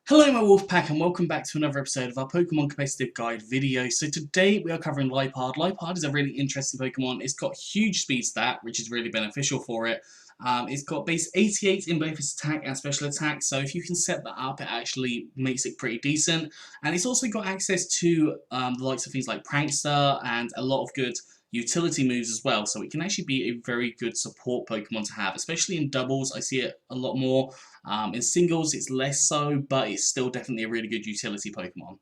Hello my Wolfpack and welcome back to another episode of our Pokemon Competitive Guide video. So today we are covering Liepard. Liepard is a really interesting Pokemon. It's got huge speed stat, which is really beneficial for it. It's got base 88 in both its attack and special attack, so if you can set that up, it actually makes it pretty decent. And it's also got access to the likes of things like Prankster and a lot of good utility moves as well, so it can actually be a very good support Pokemon to have, especially in doubles. I see it a lot more. In singles it's less so, but it's still definitely a really good utility Pokemon.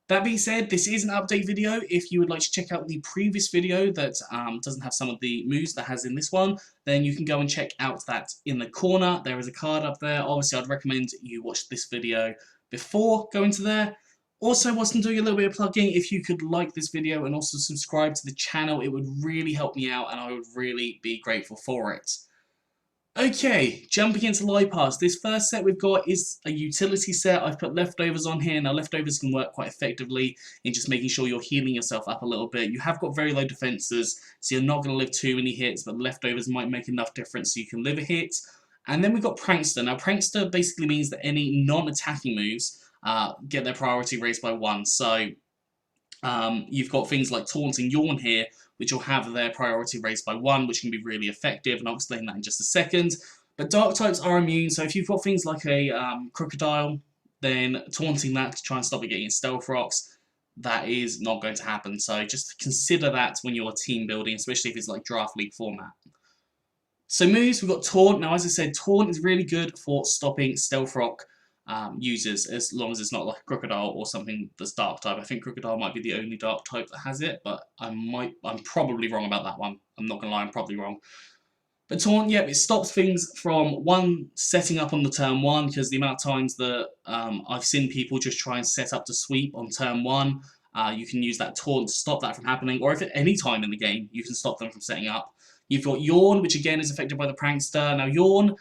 That being said, this is an update video. If you would like to check out the previous video that doesn't have some of the moves that has in this one, then you can go and check out that in the corner. There is a card up there. Obviously I'd recommend you watch this video before going to there. Also, whilst I'm doing a little bit of plugging, if you could like this video and also subscribe to the channel, it would really help me out and I would really be grateful for it. Okay, jumping into Liepard. This first set we've got is a utility set. I've put leftovers on here. Now leftovers can work quite effectively in just making sure you're healing yourself up a little bit. You have got very low defenses, so you're not going to live too many hits, but leftovers might make enough difference so you can live a hit. And then we've got Prankster. Now Prankster basically means that any non-attacking moves get their priority raised by 1. So you've got things like Taunt and Yawn here, which will have their priority raised by 1, which can be really effective, and I'll explain that in just a second. But dark types are immune, so if you've got things like a Crocodile, then taunting that to try and stop it getting Stealth Rocks, that is not going to happen. So just consider that when you're team building, especially if it's like Draft League format. So moves, we've got Taunt. Now as I said, Taunt is really good for stopping Stealth Rock users, as long as it's not like a Crocodile or something that's dark type. I think Crocodile might be the only dark type that has it, but I'm probably wrong about that one. I'm not gonna lie, I'm probably wrong. But Taunt, yep, it stops things from setting up on the turn 1, because the amount of times that I've seen people just try and set up to sweep on turn 1, you can use that Taunt to stop that from happening, or if at any time in the game you can stop them from setting up. You've got Yawn, which again is affected by the Prankster. Now Yawn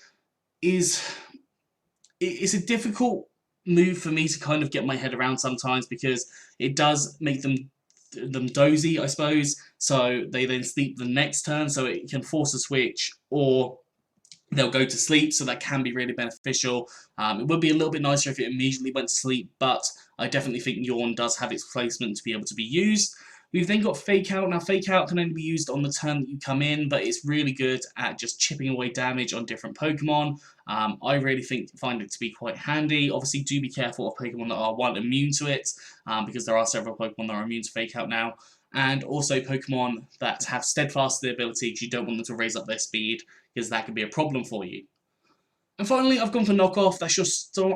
it's a difficult move for me to kind of get my head around sometimes, because it does make them dozy, I suppose, so they then sleep the next turn, so it can force a switch, or they'll go to sleep, so that can be really beneficial. It would be a little bit nicer if it immediately went to sleep, but I definitely think Yawn does have its placement to be able to be used. We've then got Fake Out. Now Fake Out can only be used on the turn that you come in, but it's really good at just chipping away damage on different Pokemon. I really find it to be quite handy. Obviously do be careful of Pokemon that are immune to it, because there are several Pokemon that are immune to Fake Out now. And also Pokemon that have Steadfast ability, because you don't want them to raise up their speed, because that could be a problem for you. And finally, I've gone for Knockoff. That's your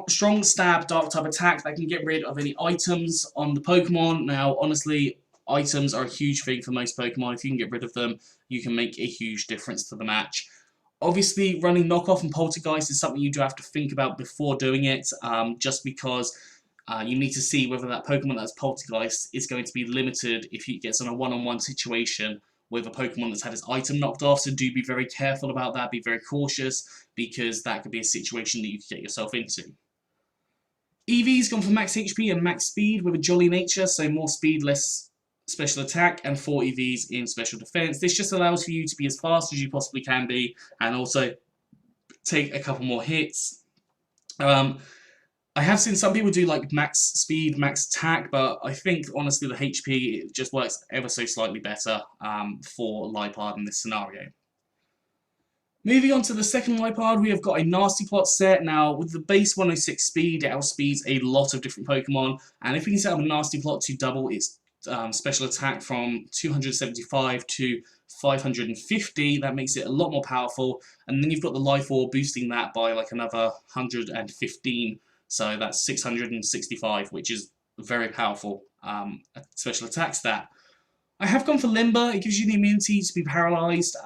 strong stab dark type attack that can get rid of any items on the Pokemon. Now, honestly, items are a huge thing for most Pokemon. If you can get rid of them, you can make a huge difference to the match. Obviously, running Knockoff and Poltergeist is something you do have to think about before doing it, just because you need to see whether that Pokemon that's Poltergeist is going to be limited if he gets on a one-on-one situation with a Pokemon that's had his item knocked off, so do be very careful about that, be very cautious, because that could be a situation that you could get yourself into. Eevee's gone for max HP and max speed with a jolly nature, so more speed, less special attack, and 4 EVs in special defense. This just allows for you to be as fast as you possibly can be, and also take a couple more hits. I have seen some people do like max speed, max attack, but I think honestly the HP it just works ever so slightly better for Liepard in this scenario. Moving on to the second Liepard, we have got a Nasty Plot set. Now, with the base 106 speed, it outspeeds a lot of different Pokemon, and if we can set up a Nasty Plot to double its special attack from 275 to 550, that makes it a lot more powerful, and then you've got the Life Orb boosting that by like another 115, so that's 665, which is very powerful special attack stat. I have gone for Limber. It gives you the immunity to be paralyzed.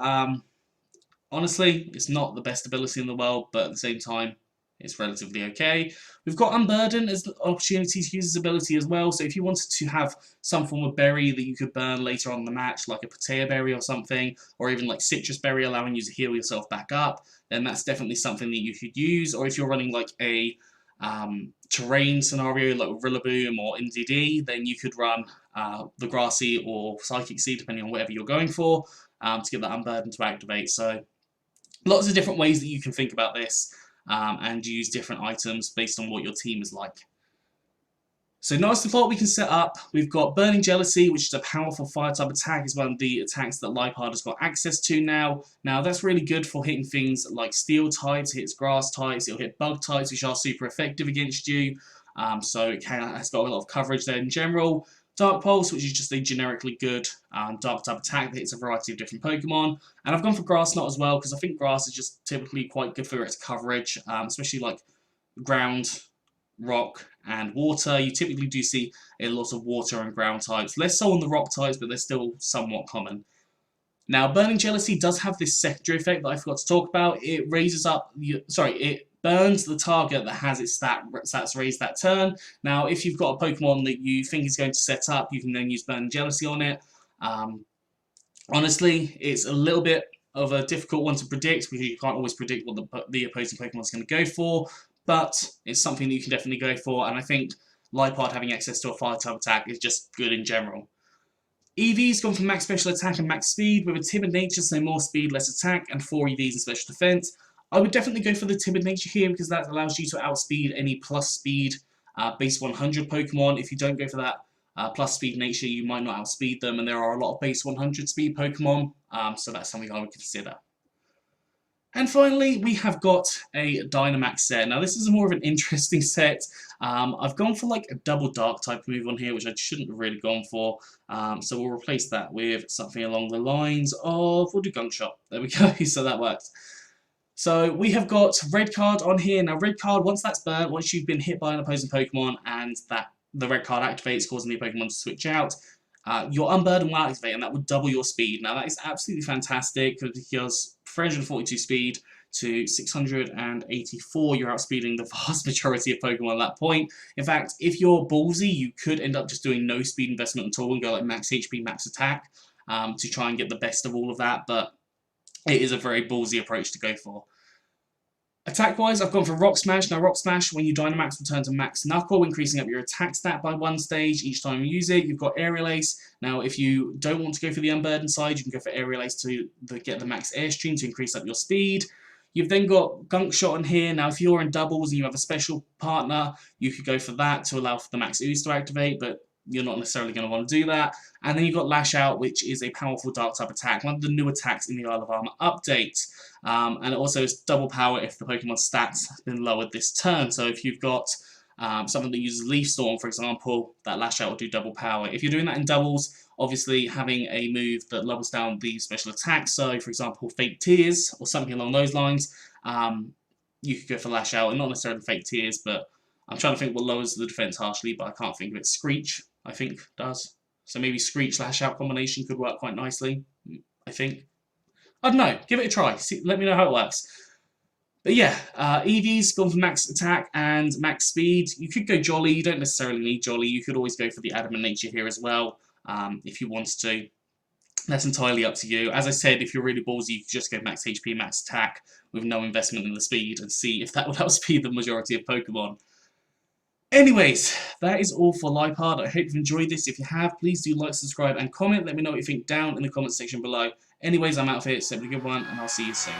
Honestly, it's not the best ability in the world, but at the same time, it's relatively okay. We've got Unburden as an opportunity to use this ability as well, so if you wanted to have some form of berry that you could burn later on in the match, like a Patea berry or something, or even like Citrus berry allowing you to heal yourself back up, then that's definitely something that you could use. Or if you're running like a terrain scenario like Rillaboom or NDD, then you could run the Grassy or Psychic Seed, depending on whatever you're going for, to get that Unburden to activate. So lots of different ways that you can think about this. and use different items based on what your team is like. So nice default we can set up. We've got Burning Jealousy, which is a powerful fire type attack. It's one of the attacks that Liepard has got access to now. Now that's really good for hitting things like steel types, it hits grass types, it'll hit bug types, which are super effective against you. So it has got a lot of coverage there in general. Dark Pulse, which is just a generically good dark type attack that hits a variety of different Pokemon. And I've gone for Grass Knot as well, because I think Grass is just typically quite good for its coverage, especially like ground, rock, and water. You typically do see a lot of water and ground types, less so on the rock types, but they're still somewhat common. Now, Burning Jealousy does have this secondary effect that I forgot to talk about. It raises up, it burns the target that has its stats raised that turn. Now, if you've got a Pokemon that you think is going to set up, you can then use Burning Jealousy on it. Honestly, it's a little bit of a difficult one to predict because you can't always predict what the opposing Pokemon is going to go for, but it's something that you can definitely go for, and I think Liepard having access to a fire type attack is just good in general. EV's gone for max special attack and max speed with a timid nature, so more speed, less attack, and 4 EVs in special defense. I would definitely go for the timid nature here because that allows you to outspeed any plus speed base 100 Pokemon. If you don't go for that plus speed nature, you might not outspeed them, and there are a lot of base 100 speed Pokemon, so that's something I would consider. And finally, we have got a Dynamax set. Now, this is more of an interesting set. I've gone for like a double dark type move on here, which I shouldn't have really gone for. So we'll replace that with something along the lines of, we'll do Gunk Shot. There we go, so that works. So we have got Red Card on here. Now, Red Card, once that's burnt, once you've been hit by an opposing Pokemon and the Red Card activates, causing the Pokemon to switch out, your Unburden will activate, and that would double your speed. Now, that is absolutely fantastic because 342 speed to 684, you're outspeeding the vast majority of Pokemon at that point. In fact, if you're ballsy, you could end up just doing no speed investment at all and go like max HP, max attack to try and get the best of all of that, but it is a very ballsy approach to go for. Attack-wise, I've gone for Rock Smash. Now, Rock Smash, when you Dynamax, will turn to Max Knuckle, increasing up your attack stat by 1 stage each time you use it. You've got Aerial Ace. Now, if you don't want to go for the Unburden side, you can go for Aerial Ace to get the Max Airstream to increase up your speed. You've then got Gunk Shot on here. Now, if you're in doubles and you have a special partner, you could go for that to allow for the Max Ooze to activate, but you're not necessarily going to want to do that. And then you've got Lash Out, which is a powerful dark type attack, one of the new attacks in the Isle of Armor update. And it also is double power if the Pokemon's stats have been lowered this turn. So if you've got something that uses Leaf Storm, for example, that Lash Out will do double power. If you're doing that in doubles, obviously having a move that lowers down the special attack, so for example Fake Tears or something along those lines, you could go for Lash Out, and not necessarily Fake Tears, but I'm trying to think what lowers the defense harshly, but I can't think of it. Screech, I think, does. So maybe Screech Lash Out combination could work quite nicely, I think. I don't know, give it a try, let me know how it works. But yeah, EV's gone for max attack and max speed. You could go Jolly, you don't necessarily need Jolly, you could always go for the Adamant Nature here as well, if you wanted to. That's entirely up to you. As I said, if you're really ballsy, you could just go max HP, max attack with no investment in the speed and see if that would outspeed the majority of Pokemon. Anyways, that is all for Liepard. I hope you've enjoyed this. If you have, please do like, subscribe, and comment. Let me know what you think down in the comment section below. Anyways, I'm out of here. So have a good one, and I'll see you soon.